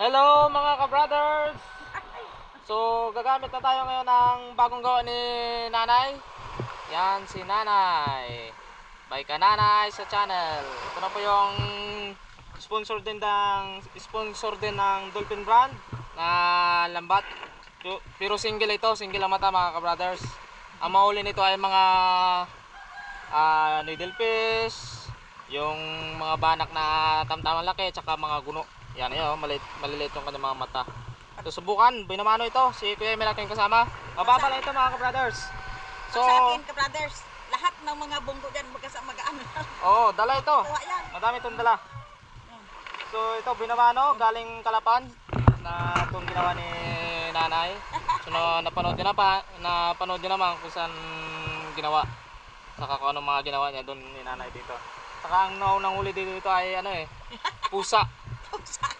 Hello mga ka-brothers! So gagamit na tayo ngayon ng bagong gawa ni Nanay. Yan si Nanay. Bye ka Nanay sa channel. Ito na po yung sponsor din ng Dolphin brand na lambat. Pero single ito, single ang mata mga ka-brothers. Ang mahuli nito ay mga needlefish, yung mga banak na tamtamang laki, tsaka mga guno. Yan yun, maliliit yung kanyang mga mata. So subukan, binamano ito, si Kuya Emel aking kasama. Mababa lang ito mga ka-brothers. So, sa akin ka-brothers, lahat ng mga bunggo dyan magaan lang. Oo, dala ito. Yan. Madami itong dala. So ito, binamano, galing Kalapan na itong ginawa ni Nanay. So napanood nyo naman kung saan ginawa. Saka kung anong mga ginawa niya doon ni Nanay dito. Saka ang naunang huli dito ay pusa.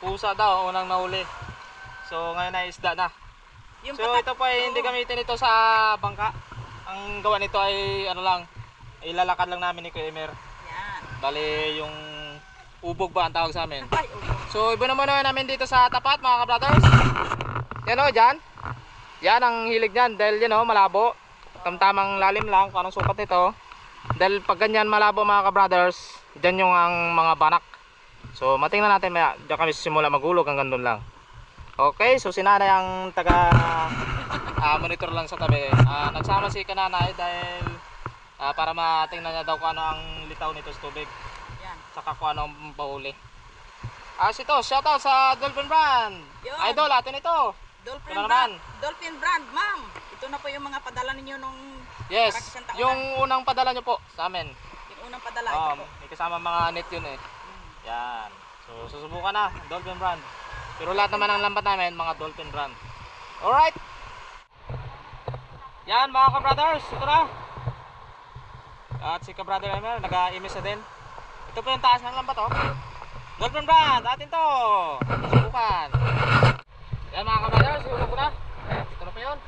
Pusa daw, unang nahuli. So ngayon ay isda na. Yung So ito po ay hindi gamitin ito sa bangka. Ang gawa nito ay ilalakad lang namin ni Kuya Emer. Yan. Bali yung ubog ba ang tawag sa amin. Ay, So iba naman namin dito sa tapat mga ka-brothers. Yan o, dyan. Yan ang hilig niyan dahil yan o, malabo. Tamtamang lalim lang kung anong sukat nito. Dahil pag ganyan malabo mga ka-brothers, dyan yung ang mga banak. So matingnan natin maya. Diyan kami simula magulog hanggang doon lang. Okay, so si Nanay ang taga monitor lang sa tabi. Nagsama si Kananay dahil para matingnan niya daw kung ano ang litaw nito sa tubig. yan. Saka kung ano ang pahuli. Ito, shoutout sa Dolphin brand. Yun. Idol, atin ito. Dolphin Ito brand. naman. Dolphin brand, ma'am. Ito na po yung mga padala ninyo nung Yes, isang taon yung unang padala nyo po sa amin. yung unang padala. Ito po. May kasama mga net yun eh. Yan. So susubukan na, Dolphin brand. Pero lahat naman ng lambat namin, mga Dolphin brand. Alright. Yan mga ka-brothers, ito na. At si ka-brother Emel, nag-imis na din. Ito po yung taas ng lambat oh. Dolphin brand, atin to. Subukan. Yan mga ka-brothers, subukan ko na. Ito na po yun.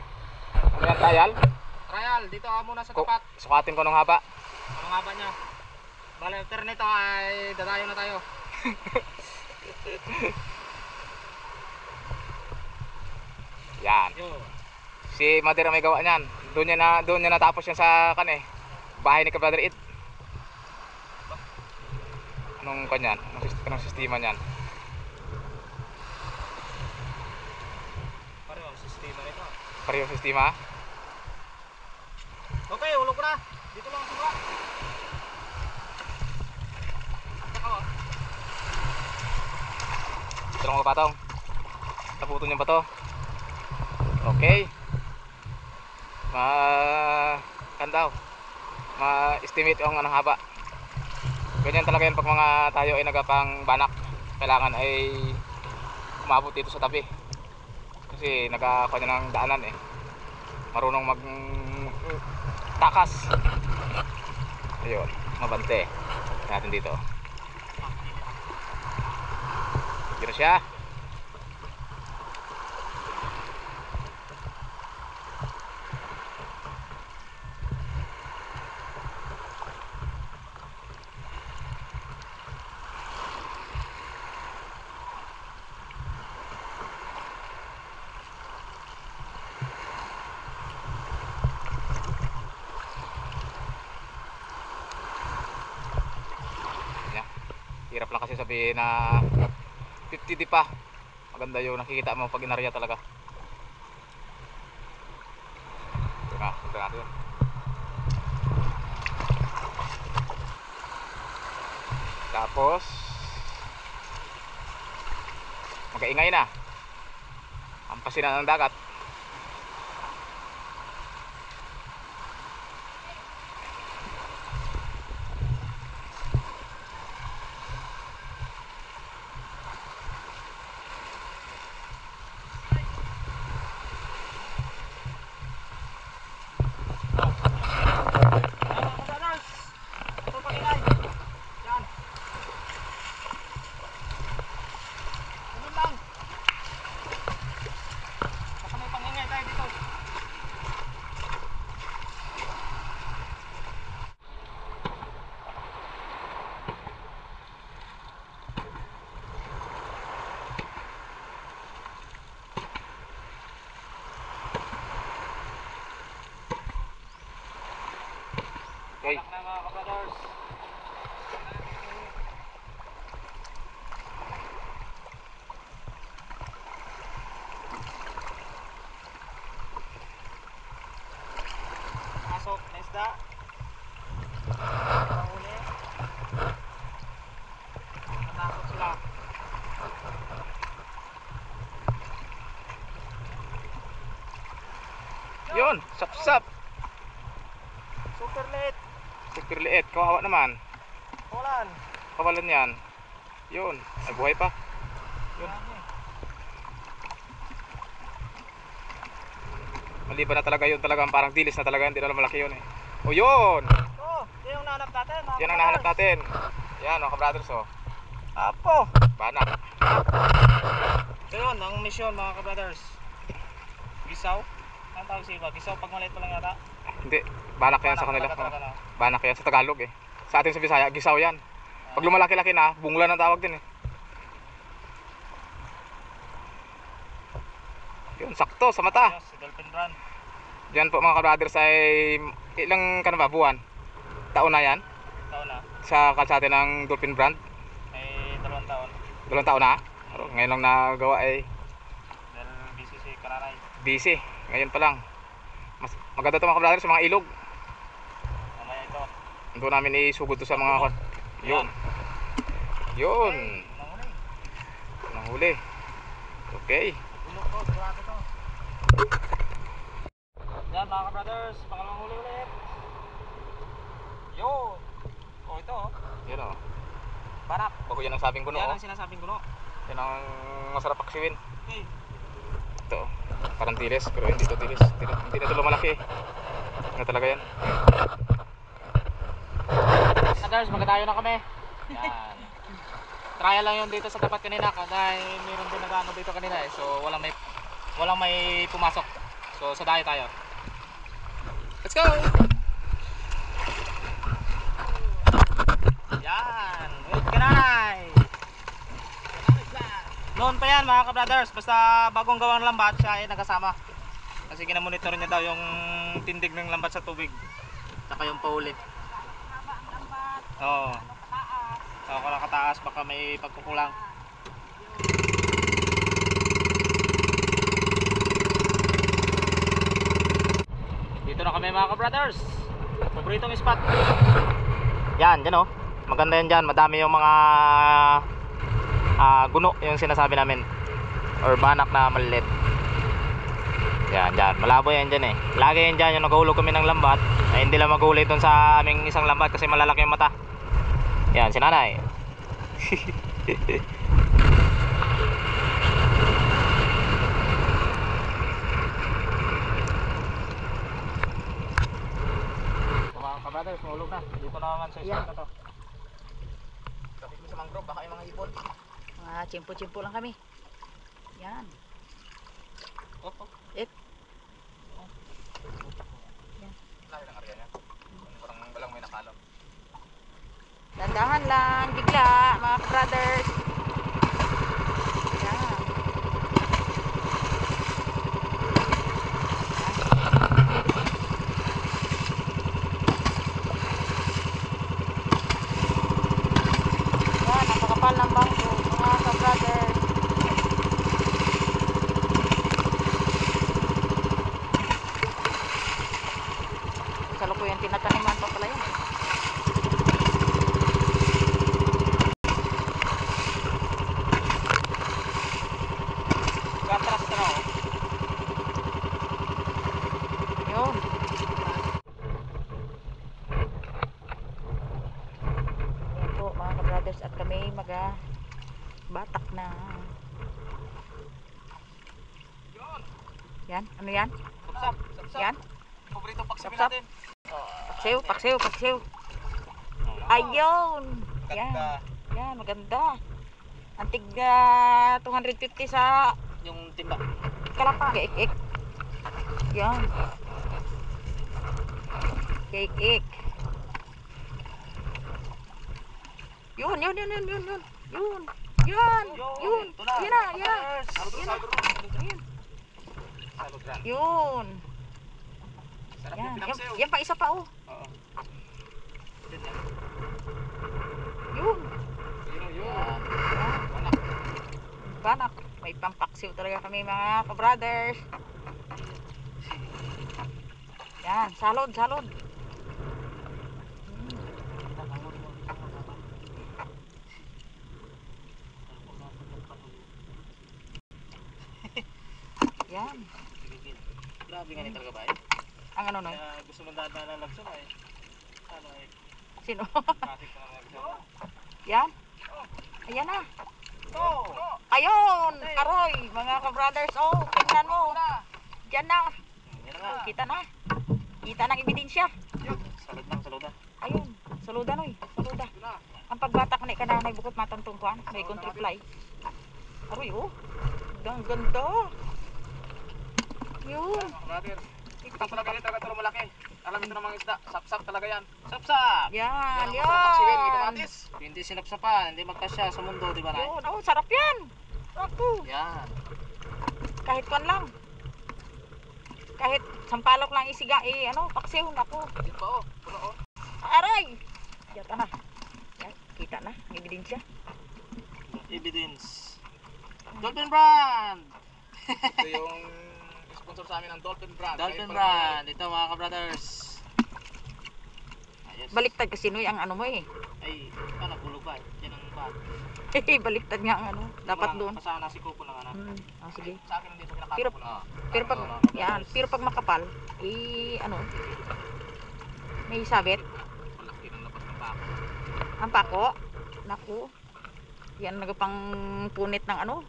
Ano yan, trial? Trial, dito muna sa tapat. Sukatin ko ng haba. Ang haba niya. Bale, after nito ay dadayo na tayo. Yan. Yo. Si Mother ang may gawa niyan. Doon niya natapos yan sa bahay ni Brother It. Anong kanyan? Anong sistema niyan? Pareho ang sistema nito. Pareho sistema. Okay, ulog ko na. Dito lang suka. Ito lang mga patong. Taputon yung bato. Okay. Kandaw. Ma-estimate ang anong haba. Ganyan talaga yan pag mga tayo ay nagapang banak. Kailangan ay umabot dito sa tabi. Kasi nagkakanya ng daanan eh. Marunong mag takas. Ayun, mabante. Natin dito. Dito siya. Hirap lang kasi sabihin na 50 di pa. Maganda yung nakikita mo pag inarya talaga. Ito na, ito natin. Tapos mag-aingay na. Ampasin na ng dagat. brothers. Pasok na isda. Pahuli. Natakot sila. Yun, sap-sap. Super late. Super liit, kawawa naman. Ulan. Kawalan yan. Yun, ay buhay pa. Yun. Maliban na talaga yun, talagang parang dilis na talaga, hindi na malaki yun eh. O yun! Oh, yan yung nahanap natin. Mga Yan ang brothers. nahanap natin. Yan mga kabrothers oh. Apo. Banak. So yun, ang misyon mga kabrothers. Gisaw. Ano tawag siya ba? Gisaw pag maliit pa lang yata. Hindi, banak yan sa kanila. Talaga, no? Banak yan sa Tagalog eh. Sa atin sa Bisaya, gisaw yan. Pag lumalaki-laki na, bunglan ang tawag din eh. Yun, sakto sa mata. Yes, si Dolphin Brand. Yan po mga kabrothers ay ilang ka na ba buwan? Taon na yan Taon na. sa kalsate ng Dolphin Brand. May 2 taon. 2 taon na. Pero ngayon lang nagawa ay Dahil busy si Kararay. busy. Ngayon pa lang. Mas maganda to mga kabrothers sa mga ilog. Mamaya ito. Doon namin isugod to sa mga yun. Yun. Nanguli. Nahuli. Okay. Ulok to, sigurado to. Yan mga kabrothers, pangalawang huli ulit. Yun. Oh ito oh. Yan o. Barak. Bago yan ang sabing kuno. Yan Oh. ang sinasabing kuno. Yan ang masarap paksiwin. Okay. Ito. Parang tilis. Pero hindi to tilis. Hindi na ito lumalaki. Ano talaga yan? Brothers, magkatayo na kami. Yan. Trial lang yun dito sa tapat kanina dahil mayroon din nag-ano dito kanina eh. So walang may pumasok. So sa dayo tayo. Let's go! Yan! Wait ka nanay! Noon pa yan mga ka-brothers, basta bagong gawang lambat siya ay nagasama. Kasi kinamonitor niya daw yung tindig ng lambat sa tubig. Saka yung pauli. Oo. So kung nakataas baka may pagkukulang. Dito na kami mga ka-brothers. Paboritong spot. Yan, dyan oh. Maganda yan dyan. Madami yung mga guno yung sinasabi namin. Or banak na maliit. Yan, dyan. Malabo yan dyan eh. Lagi yan dyan yung nagahulog kami ng lambat. Ay hindi lang maghuli doon sa aming isang lambat kasi malalaki yung mata. Yan, si nanay. Mga kabrothers, mahulog na. Dito na naman sa isang na to. Kapit mo sa mangrove, baka yung mga hipon. Mga chimpo-chimpo lang kami. Yan. Oh, oh. Lahi ng area niya. Parang walang may nakalap. Dandahan lang, bigla, mga brothers. Yan. Yan, napakapal ng bangko, mga ka-brothers. Kasalukuyan tinataniman pa pala yun. Gatras ka na oh. Yun. Yan po mga ka-brothers at kami batak na. Yan, ano yan? Sapsap, sapsap. Yan, Paborito paksiwin Sapsap. natin. paksiw, paksiw, paksiw. Ayun. Yan, Ganda. yan, maganda. Antig 250 sa Yung timba. kalapa. Keik-ik. Yan. Keik-ik. Yun, yun, yun, yun, yun, yun. Yun. Yan. Yun. Ito na. Yan na, yan na. Salud, Yan na. salud. Yan. Salud yan. Yun. Sarap Yan. yung pinaksayo. Yan pa isa pa oh. Oo. natin yan. Yun. Yun. Yan. Banak. Banak. May pampaksiw talaga kami mga ka-brothers. Yan, salod, salod. Yan. Grabe nga talaga ba eh. Ang ano noy? Gusto mong dadaan ng Lagson ay. Ano eh. Sino? Traffic na ng Lagson. Yan. Ayan na. Oh! Ayun! Aroy! Mga ka-brothers. Oh, tingnan mo. Diyan na. Yan nga. Kita na. Kita ng ebidensya. Salud lang, saluda. Ayun. Saluda noy. Saluda. Ang pagbatak ni kananay bukod matantungkuan. May contrifly. Aroy oh. Ang ganda. Yun. Brother. Ito talaga yan, talaga ito malaki. Alam ito ng mga isda. Sap-sap talaga yan. Sap-sap! Yan. Yan ang masarap paksiwin, may Yan. kamatis. Hindi sinapsapan, hindi magkasya sa mundo, di ba na? Yun. Oh, sarap yan. Ako. Yan. Kahit pan lang. Kahit sampalok lang isiga, ano, paksiw, ako. Yan pa oh, puno oh. Aray! Yata na. Yan, kita na, ang ebidensya. Evidence. Dolphin Brand! Ito yung sponsor sa amin ng Dolphin Brand. Dolphin Brand. Ito mga ka-brothers. Ayos. Baliktad kasi noy ang ano mo eh. Ay, ano, bulog ba? Yan ang ba? Baliktad nga ang ano, dapat doon. Pasana si Kuko lang ano. Sige. Sa akin nandito kinakain Pero- ko lang. Pero pag, yan, pero pag makapal, ano, may sabit. Malaki ng labas ng bako. Ang pako, naku, yan nagapang punit ng ano,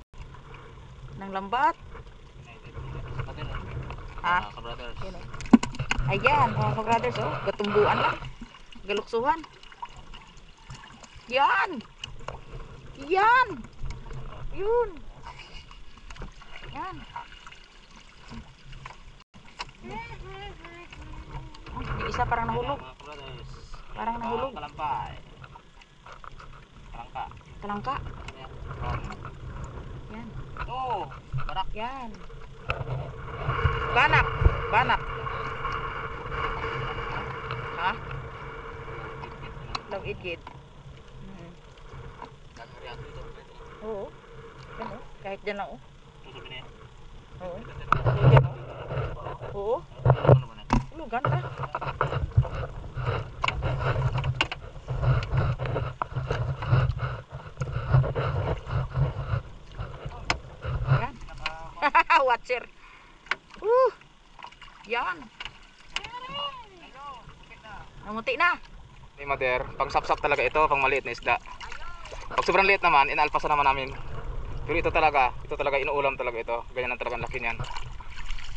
ng lambat. Natin oh. Ha? Mga ka-brothers. Yan, oh. Ayan, mga brothers, oh, gatumbuan lang, galuksuhan. Yan! Yan! Yun! Yan! Oh, yung isa parang nahulog. Mga ka-brothers. Parang nahulog. Kalampay. Kalangka. Talangka. Ano yan? Yan. Oh, barak. Yan. Banak. Banak. Ha? Love it, kid. Gagawin ito. Oo. Yan, oh. Kahit dyan lang, oh. Tutubi na yan. Oo. Dyan, oh. Oo. Ano naman yan? Lugan ka. Yan. Watcher. Yan. Namuti na. Ni Mader, pang sapsap talaga ito, pang maliit na isda. Pag sobrang liit naman, inaalpasan naman namin. Pero ito talaga inuulam talaga ito. Ganyan ang talagang laki niyan.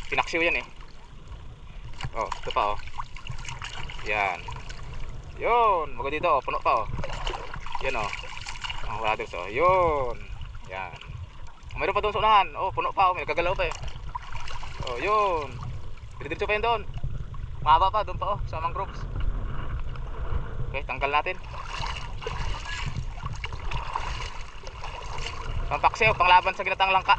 Pinaksiw yan eh. Oh, ito pa oh. Yan. Yun, maganda dito oh, puno pa oh. Yan oh. Ang brothers oh, yun. Yan. Mayroon pa doon sa unahan. Oh, puno pa oh, may nagagalaw pa eh. Oh, yun. Diretso pa yun doon. Mahaba pa, doon pa oh, sa mangroves. Okay, tanggal natin. Pampaksiw, panglaban sa ginatang langka.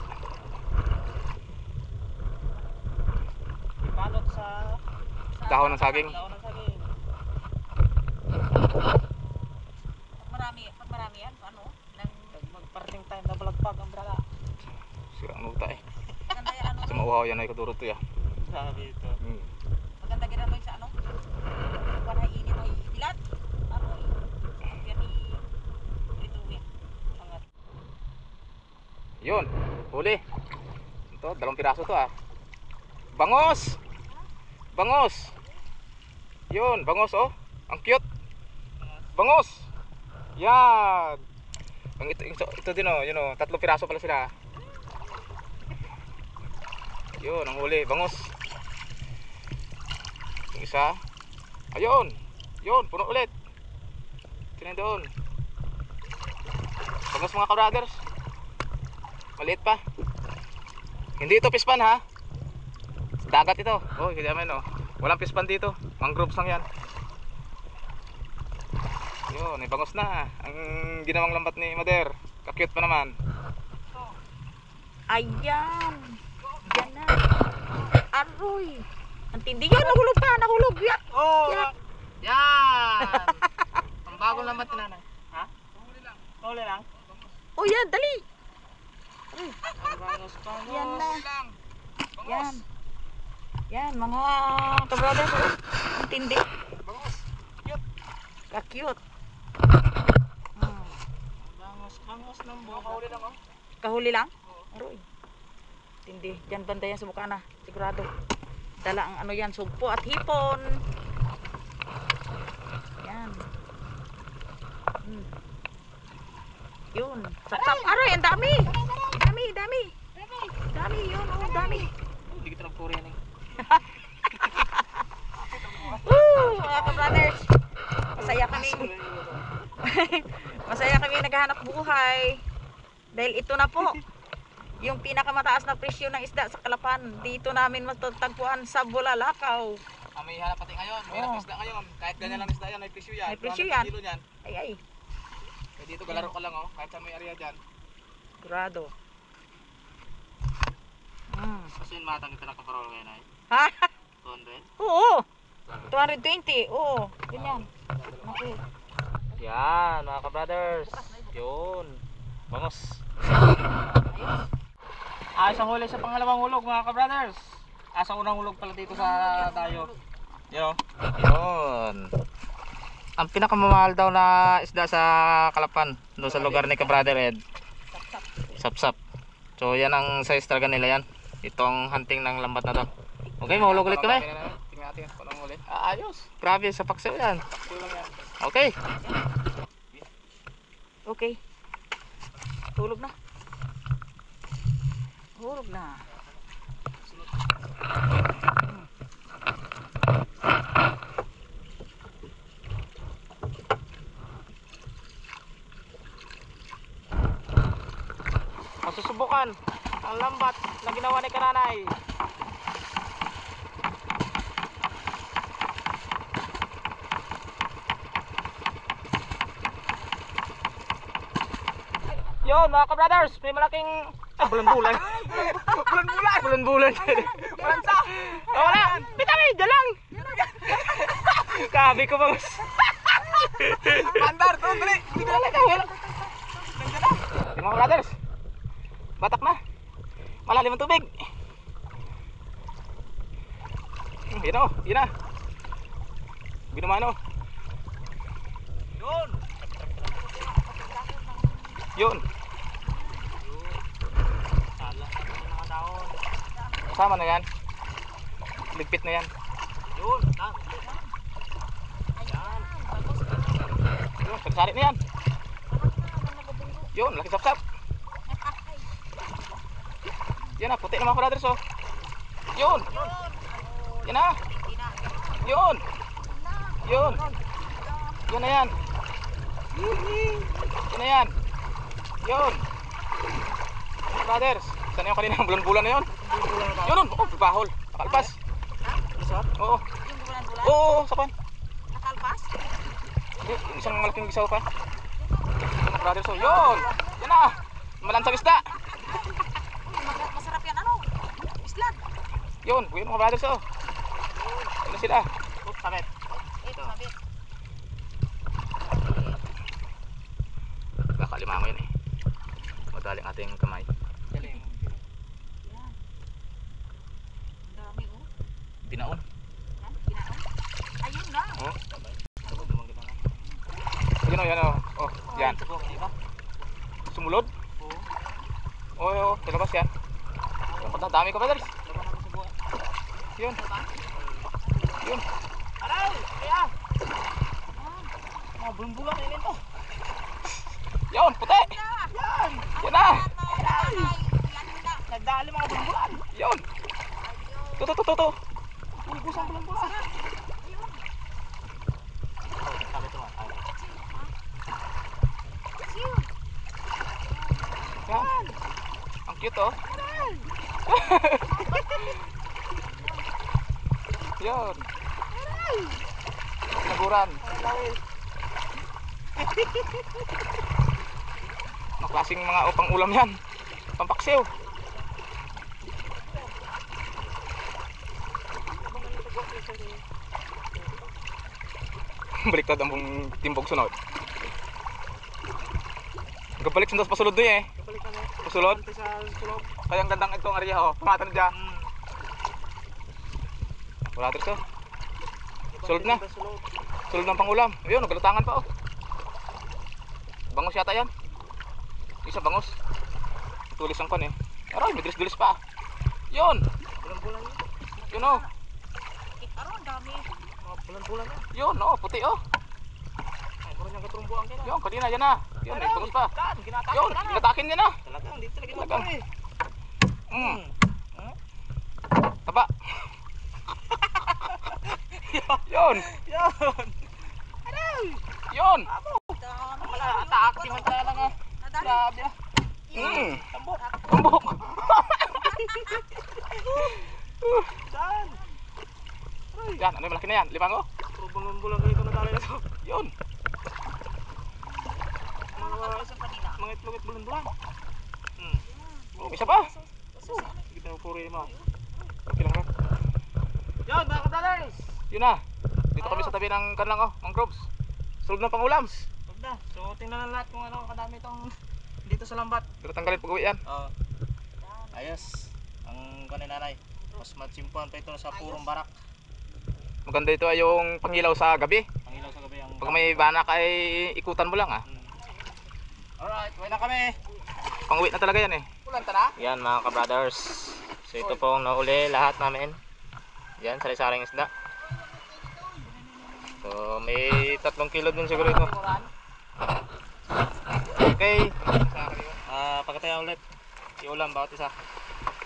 Balot sa dahon ng saging. Pag marami yan, ano? Magparting time na balagpag ang brala. Sira ang uta eh. Maganda yan, ano? Sa mauhaw yan ay kadurot to ya. Sabi ito. Maganda gina mo sa ano? Panay init o ilat. Ano? Yan ito yan. Angat. Yun, huli. Ito, 2 piraso to ah. Bangos! Bangos! Yun, bangos oh. Ang cute. Bangos! Yan! Ito din oh, yun oh. 3 piraso pala sila. Yun, ang huli, bangos. Yung isa. Ayun! Yun, puno ulit. Tingnan doon. Bangos mga ka-brothers. Maliit pa. Hindi ito pispan ha. Dagat ito. Oh, hindi naman oh. Walang pispan dito. Mangroves lang yan. Yun, may bangos na. Ang ginawang lambat ni Mader. Ka-cute pa naman. Ayan. Yan na. Aroy. Ang tindi yan. Nahulog pa. Nahulog. Yan. Oh! Yan. Yan! Bagong lambat ni nanay. Ha? Huli lang. Oh yan, dali. Bangos. Yan na. Yan. Yan, mga kabrothers. Ang tindi. Bangos. Cute. Ka-cute. Bangos ng buka. Huli lang oh. Kahuli lang? Aroy. Tindi. Diyan banda yan sa mukha na. Sigurado. Dala ang ano yan, sugpo at hipon. Yan. Yun. Sapsap. Aroy, ang dami. Dami. Dami yun, oh, dami. Hindi kita nagpuri yan eh. Woo! Mga ka-brothers. Masaya kami. Masaya kami naghahanap buhay. Dahil ito na po. Yung pinakamataas na presyo ng isda sa Kalapan. Dito namin matatagpuan sa Bulalakaw. May hanap pati ngayon. May hanap isda ngayon. Kahit ganyan lang isda yan, may presyo yan. May presyo 200 yan. kilo yan. Ay. Eh, dito galaro ka lang oh. Kahit sa may area dyan. Grado. Kasi yung matang kita nakaparol ngayon ay. Ha? 200. Oo. 220. Oo. Ganyan. Okay. Yan mga ka-brothers. Yun. Bangos. Ayos ang huli sa pangalawang hulog mga ka-brothers. Sa unang hulog pala dito sa tayo. Yun. Yun. Ang pinakamamahal daw na isda sa Kalapan. Doon sa lugar ni ka-brother Ed. Sapsap. So yan ang size talaga nila yan. Itong hunting ng lambat na to. Okay, mahulog ulit kami. Tingnan natin kung anong huli. Ayos. Grabe sa paksiw yan. Paksiw lang yan. Okay. Okay. Hulog na. Hulog na. Masusubukan ang lambat na ginawa ni Kananay. Yun mga ka-brothers, may malaking bulan-bulan. Bulan-bulan. Malansa! Wala! Bitali! Diyan lang! Kabi ko bang... Bandar! Doon! Dali! Dito lang wala. Yung mga brothers, batak na. Malalim ang tubig. Yun o, yun na. Binumano. Yun. Yun. Kasama na yan. Ligpit na yan. Yun. Yun, pagsari na yan. Yun, laki sapsap. Yan na, puti naman brothers oh. Yun. Yan na. Yun. Yun. Yun na yan. Yun na yan. Yun. Brothers, saan yung kanina bulan-bulan na yun? Yun, oh, bahol. Nakalpas. Oo. Oo, sapan. Nakalpas? Isang malaking gisaw pa. Brothers, so yun. Yan na. Malansang isda. Masarap yan ano? Islat. Yun, buhay mga brothers oh. Yun na sila. Sabit. Ito, sabit. Kakalima mo yun eh. Madaling ating kamay. Yan. Ang dami oh. Binaon. Yan, ginaon. Ayun na. Oh. Yun oh, yan oh. Oh, yan. Sumulod? Oo. Oh, talabas yan. Dami ka brothers. Yun. Yun. Aray! Kaya! Mga bulong-bulong na yun to. Yun, puti! Yan! Yan na! Nagdali mga bulong-bulan. Yun! Tuto. Ulibusan bulong-bulan. Yan! Ang cute oh! Yun! Naguran! Mga klaseng mga upang ulam yan. Pampaksiw. Baliktad ang buong timbog sunod. Nagabalik sundas pasulod doon eh. Kapalik kami. Pasulod. Ante sa sulog. Kaya ang gandang itong area oh. Pumatan dyan. Wala dito. Sulod na. Sulod. Sulod ng pangulam. Ayun, naglatangan pa oh. Bangos yata yan. Isa bangos. Tulis ang pan eh. Aray, may dilis-dilis pa. Yun. Bulan-bulan yun. Yun oh. Aro, ang dami. Mga bulan-bulan yan. Yun oh, puti oh. Ay, puro niyang katrumbuan kaya. Yun, kanina yan na. Yun, may bangos pa. Kan, ginatakin Yun, ka na. inatakin niya na. Talagang, dito talaga Talagang. mo eh. Mm. Taba. Yun. Yun. Yun. Dami. Wala, atak. Simantala lang ah. Nadami. Grabe ah. Mm. Tambok. Tumbok. Saan? Yan, ano yung malaki na yan? Limang oh. Puro bulan-bulan kayo ito nadali na to. Yun. Sa kanila. Mga itlog at bulan-bulan. Isa pa. Sige tayo puri mo. Okay lang. Yun, mga ka-brothers. Yun na. Dito kami sa tabi ng kanlang oh, mangroves. Sulog ng pangulam. Huwag na. So, tingnan na lahat kung ano kadami itong dito sa lambat. Pero tanggalin pag-uwi yan. Oo. Ayos. Ang kanay nanay. Mas matsimpuan pa ito sa purong barak. Maganda ito ay yung pangilaw sa gabi. Ang ilaw sa gabi ang... Pag may banak ay ikutan mo lang ah. Alright, uwi na kami. Pang-uwi na talaga yan eh. Ulan ta na? Yan mga ka-brothers. So ito pong nauli lahat namin. Yan, sari-saring isda. So may 3 kilo din siguro ito. Okay. Pagkataya ulit. Iulam bawat isa.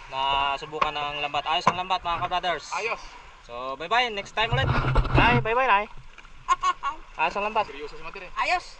Na subukan ng lambat. Ayos ang lambat mga ka-brothers. Ayos. So bye bye. Next time ulit. Bye bye bye. Ayos ang lambat. Seryoso si Matir eh. Ayos.